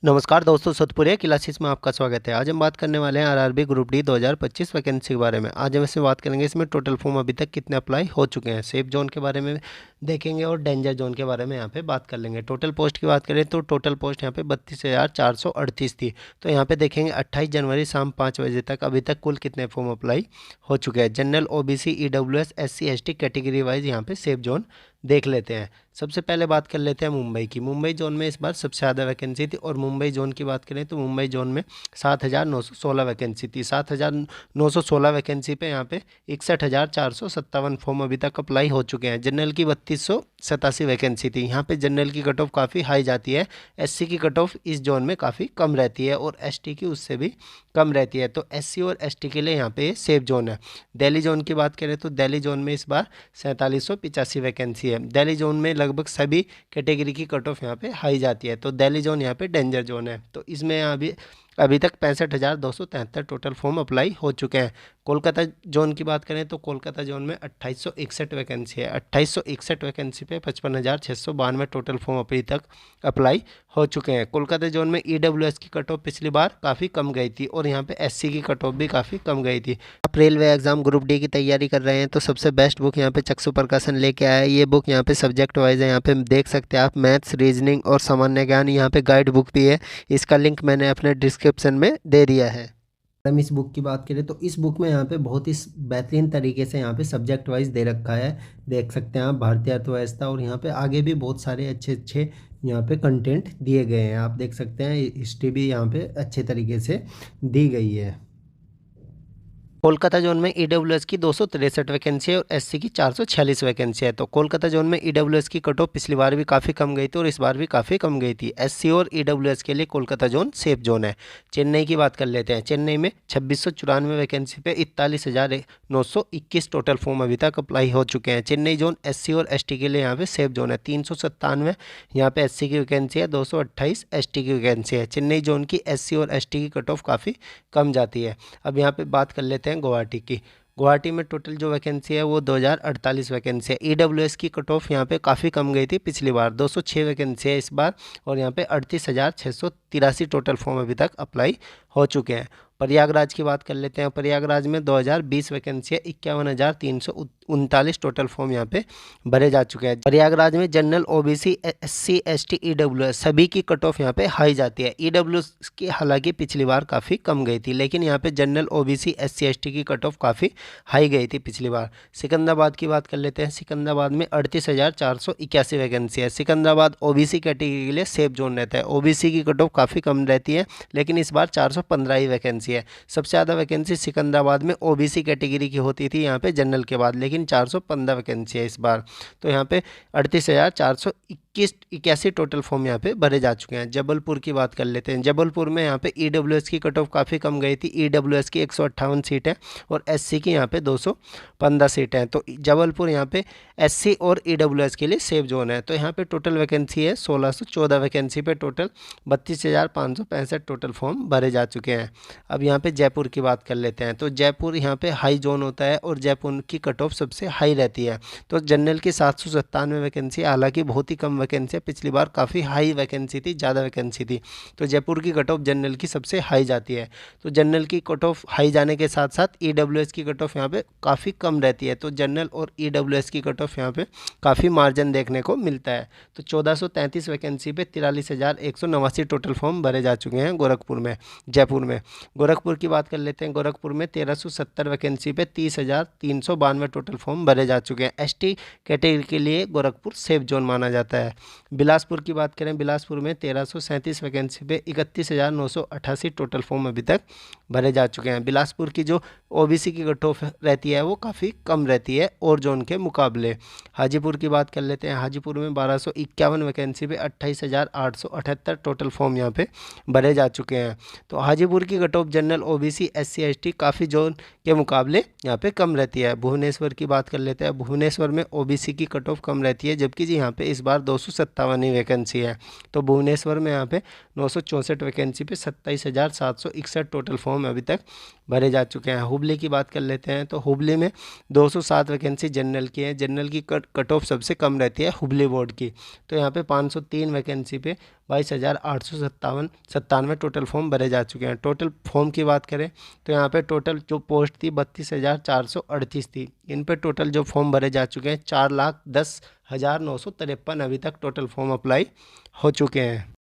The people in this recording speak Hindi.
नमस्कार दोस्तों, सतपुरिया क्लासेस में आपका स्वागत है। आज हम बात करने वाले हैं आरआरबी ग्रुप डी 2025 वैकेंसी के बारे में। आज हम इसमें बात करेंगे इसमें टोटल फॉर्म अभी तक कितने अप्लाई हो चुके हैं, सेफ जोन के बारे में देखेंगे और डेंजर जोन के बारे में यहाँ पे बात कर लेंगे। टोटल पोस्ट की बात करें तो टोटल पोस्ट यहाँ पे 32,438 थी। तो यहाँ पे देखेंगे 28 जनवरी शाम 5 बजे तक अभी तक कुल कितने फॉर्म अप्लाई हो चुके हैं। General, OBC, EWS, SC, ST category wise यहाँ पे सेफ जोन देख लेते हैं। सबसे पहले बात कर लेते हैं मुंबई की। मुंबई जोन में इस बार सबसे ज़्यादा वैकेंसी थी और मुंबई जोन की बात करें तो मुंबई जोन में 7,916 वैकेंसी थी। 7,916 वैकेंसी पे यहाँ पे 61,457 फॉर्म अभी तक अप्लाई हो चुके हैं। जनरल की 3287 वैकेंसी थी। यहाँ पे जनरल की कट ऑफ काफ़ी हाई जाती है। एससी की कट ऑफ इस जोन में काफ़ी कम रहती है और एसटी की उससे भी कम रहती है। तो एससी और एसटी के लिए यहाँ पे सेफ जोन है। दिल्ली जोन की बात करें तो दिल्ली जोन में इस बार 4785 वैकेंसी है। दिल्ली जोन में लगभग सभी कैटेगरी की कट ऑफ यहाँ पे हाई जाती है। तो दिल्ली जोन यहाँ पे डेंजर जोन है। तो इसमें यहाँ अभी तक 65,273 टोटल फॉर्म अप्लाई हो चुके हैं। कोलकाता जोन की बात करें तो कोलकाता जोन में 2861 वैकेंसी है। 2861 वैकेंसी पे 55,692 टोटल फॉर्म अभी तक अप्लाई हो चुके हैं। कोलकाता जोन में ईडब्ल्यूएस की कट ऑफ पिछली बार काफ़ी कम गई थी और यहाँ पे एससी की कट ऑफ भी काफ़ी कम गई थी। आप रेलवे एग्जाम ग्रुप डी की तैयारी कर रहे हैं तो सबसे बेस्ट बुक यहाँ पे चक्षु प्रकाशन लेके आया है। ये बुक यहाँ पे सब्जेक्ट वाइज है। यहाँ पे देख सकते हैं आप, मैथ्स, रीजनिंग और सामान्य ज्ञान। यहाँ पे गाइड बुक भी है। इसका लिंक मैंने अपने डिस्क्रिप्शन में दे दिया है। हम इस बुक की बात करें तो इस बुक में यहाँ पे बहुत ही बेहतरीन तरीके से यहाँ पे सब्जेक्ट वाइज दे रखा है। देख सकते हैं आप, भारतीय अर्थव्यवस्था और यहाँ पे आगे भी बहुत सारे अच्छे अच्छे यहाँ पे कंटेंट दिए गए हैं। आप देख सकते हैं हिस्ट्री भी यहाँ पे अच्छे तरीके से दी गई है। कोलकाता जोन में ईडब्ल्यूएस की 263 वैकेंसी है और एससी की 446 वैकेंसी है। तो कोलकाता जोन में ईडब्ल्यूएस की कट ऑफ पिछली बार भी काफ़ी कम गई थी और इस बार भी काफ़ी कम गई थी। एससी और ईडब्ल्यूएस के लिए कोलकाता जोन सेफ जोन है। चेन्नई की बात कर लेते हैं। चेन्नई में 2694 वैकेंसी पे 41,921 टोटल फॉर्म अभी तक अप्लाई हो चुके हैं। चेन्नई जोन एससी और एसटी के लिए यहाँ पे सेफ जोन है। 397 यहाँ पे एससी की वैकेंसी है, 228 एसटी की वैकेंसी है। चेन्नई जोन की एससी और एसटी की कट ऑफ काफ़ी कम जाती है। अब यहाँ पे बात कर लेते हैं गुवाहाटी की। गुवाहाटी में टोटल जो वैकेंसी है वो 2048 वैकेंसी है। ईडब्ल्यूएस की कट ऑफ यहाँ पे काफ़ी कम गई थी पिछली बार, 206 वैकेंसी है इस बार और यहाँ पे 38,683 टोटल फॉर्म अभी तक अप्लाई हो चुके हैं। प्रयागराज की बात कर लेते हैं। प्रयागराज में 2020 वैकेंसी है, 51,339 टोटल फॉर्म यहाँ पे भरे जा चुके हैं। प्रयागराज में general, OBC, SC, ST, EWS सभी की कट ऑफ यहाँ पे हाई जाती है। ईडब्ल्यूएस की हालांकि पिछली बार काफ़ी कम गई थी, लेकिन यहाँ पे जनरल, ओबीसी, एससी, एसटी की कट ऑफ काफ़ी हाई गई थी पिछली बार। सिकंदराबाद की बात कर लेते हैं। सिकंदराबाद में 38,481 वैकेंसी है। सिकंदराबाद ओबीसी कैटेगरी के लिए सेफ जोन रहता है। ओबीसी की कट ऑफ काफ़ी कम रहती है, लेकिन इस बार 415 ही वैकेंसी है। सबसे ज़्यादा वैकेंसी सिकंदराबाद में ओबीसी कैटेगरी की होती थी यहाँ पे जनरल के बाद, लेकिन 415 वैकेंसी है इस बार। तो यहाँ पे 38,481 टोटल फॉर्म यहाँ पे भरे जा चुके हैं। जबलपुर की बात कर लेते हैं। जबलपुर में यहाँ पे ईडब्ल्यूएस की कट ऑफ काफ़ी कम गई थी। ईडब्ल्यूएस की 158 सीट है और एससी की यहाँ पे 215 सीट हैं। तो जबलपुर यहाँ पे एससी और ईडब्ल्यूएस के लिए सेफ जोन है। तो यहाँ पे टोटल वैकेंसी है 1614 वैकेंसी पे टोटल 32,565 टोटल फॉर्म भरे जा चुके हैं। अब यहाँ पे जयपुर की बात कर लेते हैं। तो जयपुर यहाँ पे हाई जोन होता है और जयपुर की कट ऑफ सबसे हाई रहती है। तो जनरल की 797 वैकेंसी, हालांकि बहुत ही कम वैकेंसी है। पिछली बार काफ़ी हाई वैकेंसी थी, ज़्यादा वैकेंसी थी। तो जयपुर की कट ऑफ जनरल की सबसे हाई जाती है। तो जनरल की कट ऑफ हाई जाने के साथ साथ ईडब्ल्यूएस की कट ऑफ यहाँ पे काफ़ी कम रहती है। तो जनरल और ईडब्ल्यूएस की कट ऑफ यहाँ पे काफ़ी मार्जिन देखने को मिलता है। तो 1433 वैकेंसी पे 43,189 टोटल फॉर्म भरे जा चुके हैं गोरखपुर में, जयपुर में। गोरखपुर की बात कर लेते हैं। गोरखपुर में 1370 वैकेंसी पे 30,392 टोटल फॉर्म भरे जा चुके हैं। एसटी कैटेगरी के लिए गोरखपुर सेफ जोन माना जाता है। बिलासपुर की बात करें। बिलासपुर में 1337 वैकेंसी पे 31,988 टोटल फॉर्म अभी तक भरे जा चुके हैं। बिलासपुर की जो ओबीसी की कट ऑफ रहती है वो काफ़ी कम रहती है और जोन के मुकाबले। हाजीपुर की बात कर लेते हैं। हाजीपुर में 1251 वैकेंसी पे 28,878 टोटल फॉर्म यहाँ पे भरे जा चुके हैं। तो हाजीपुर की cut off general, OBC, SC, ST काफ़ी जोन के मुकाबले यहाँ पे कम रहती है। भुवनेश्वर की बात कर लेते हैं। भुवनेश्वर में ओबीसी की कट ऑफ कम रहती है, जबकि जी यहाँ पे इस बार 257 वैकेंसी है। तो भुवनेश्वर में यहाँ पे 964 वैकेंसी पे 27,761 टोटल फॉर्म अभी तक भरे जा चुके हैं। हुबली की बात कर लेते हैं। तो हुबली में 207 वैकेंसी जनरल की है। जनरल की कट ऑफ सबसे कम रहती है हुबली बोर्ड की। तो यहाँ पे 503 वैकेंसी पे 22,897 टोटल फॉर्म भरे जा चुके हैं। टोटल फॉर्म की बात करें तो यहाँ पे टोटल जो पोस्ट थी 32,438 थी। इन पे टोटल जो फॉर्म भरे जा चुके हैं 4,10,953 अभी तक टोटल फॉर्म अप्लाई हो चुके हैं।